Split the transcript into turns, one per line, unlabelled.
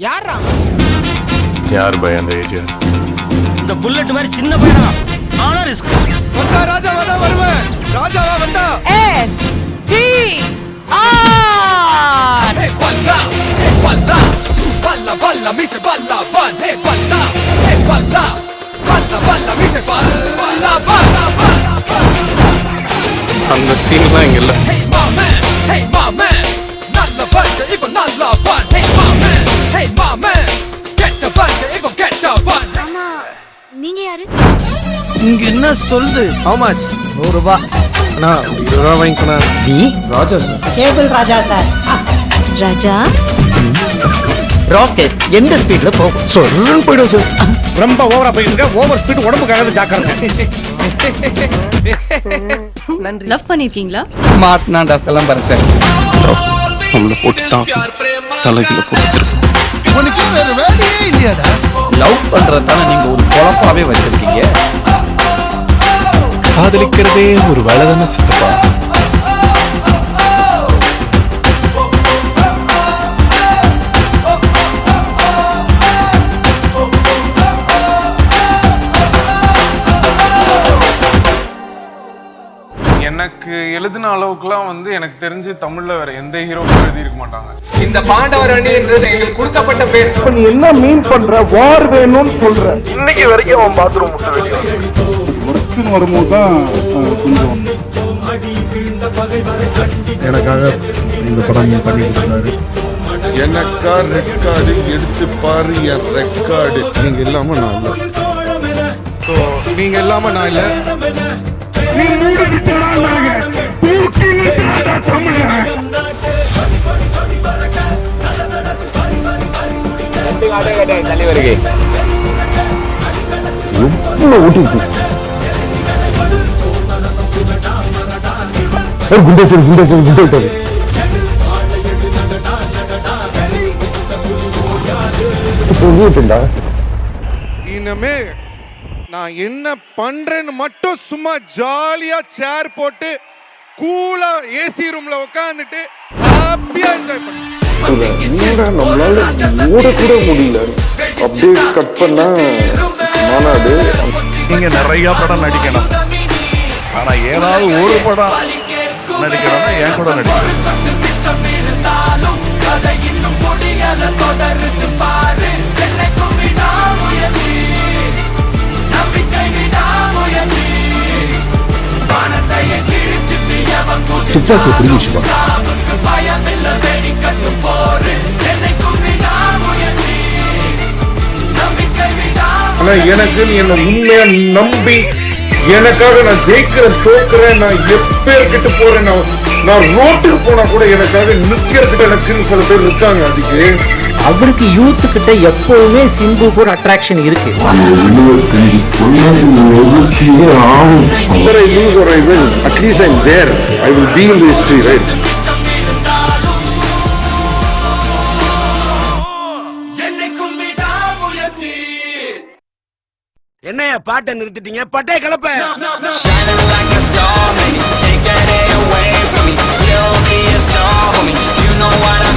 யாரா?
யார் பை அந்த ஏஜிஆர்?
இந்த புல்லட் மாதிரி சின்ன பையனா, ஆனா ரிஸ்க்.
வந்தா ராஜாவா தான் வருவேன். ராஜாவா வந்தா
SGR.
ஹே பல்லா பல்லா பல்லா பல்லா மிஸ் பல்லா பன் ஹே பல்லா பல்லா பல்லா மிஸ் பல்லா பல்லா
அந்த சீன்லாம் இங்க இல்ல.
ஹே மாமே நல்ல பல்ல இப்ப நல்ல பன் ஹே மாமே கெட்ட பல்ல இப்ப கெட்ட பன்.
ஆமா நீங்க யாரு?
இங்க என்ன சொல்லுது? How much? 100 ரூபாய்.
அண்ணா 20 ரூபா வாங்கிக்கணா.
நீ ராஜா சார்.
கேபிள் ராஜா சார்.
ராஜா
ராக்கெட் எந்த ஸ்பீட்ல போகும்?
சொல்லுன்னு போயிடும் சார்.
ரொம்ப ஓவரா போயிட்டு ஓவர் ஸ்பீட் உடம்புக்காக ஜாக்கிரதை.
நன்றி.
லவ் பண்ணிருக்கீங்களா?
மாட்னாண்டா சிலம்பரம் சார்.
நம்மள போட்டு தான் தலைகில போட்டுருக்கோம்.
உனக்கு வேற வேலையே இல்லையாடா?
லவ் பண்றதான நீங்க ஒரு குழப்பாவே வச்சிருக்கீங்க.
காதலிக்கிறதே ஒரு வேலை தானே சித்தப்பா.
எனக்கு எழுதின அளவுக்குலாம் வந்து எனக்கு தெரிஞ்சு தமிழ்ல வேற எந்த ஹீரோவும் எழுதி இருக்க மாட்டாங்க.
இந்த பாண்டவர் அணி என்றது எங்களுக்கு கொடுக்கப்பட்ட பேர்.
நீ என்ன மீன் பண்ற? வார் வேணும்னு சொல்ற.
இன்னைக்கு வரைக்கும் அவன் பாத்ரூம் முட்ட வெளியே
ஒர்க்குன்னு வரும்போது தான் கொஞ்சம்
எனக்காக இந்த படம் பண்ணி கொடுத்தாரு.
எனக்கா ரெக்கார்டு எடுத்து பாரு என் ரெக்கார்டு. நீங்க இல்லாம நான் இல்லை. ஸோ நீங்க இல்லாம நான் இல்லை.
நீ மூடிட்டு போறாங்க. தூக்கி நிறுத்தாத தமிழன்.
தள்ளி வருகை.
எவ்வளவு ஓட்டிச்சு குண்டே
இனிமே நான் என்ன பண்றேன்னு மட்டும் சும்மா ஜாலியா சேர் போட்டு கூலா ஏசி ரூம்ல உட்காந்துட்டு ஹாப்பியா என்ஜாய் பண்ணு.
நம்மளால மூட கூட முடியல. அப்படியே கட் பண்ணா மாநாடு.
நீங்க நிறைய படம் நடிக்கணும். ஆனா ஏதாவது ஒரு படம் நடிக்கணும்னா என் கூட நடிக்கணும்.
துப்பாக்கி எப்படி விஷயம்?
ஆனா எனக்கு நீ என்ன உண்மையா நம்பி எனக்காக நான் ஜெயிக்கிறேன் தோக்குறேன் நான் எப்பேர்கிட்ட போறேன் நான் ரோட்டுக்கு போனா கூட எனக்காக நிக்கிறதுக்கு எனக்குன்னு சில பேர் இருக்காங்க. அதுக்கு
அவருக்கு யூத் கிட்ட எப்பவுமே சிம்புக்கு ஒரு அட்ராக்ஷன் இருக்கு.
Whether I lose or I win, at least I'm there. I will be in the history, right?
என்னைய பாட்டை நிறுத்திட்டீங்க? பட்டே கலப்ப.
Shining like a star, maybe take that away from me. Still be a star, homie. You know what I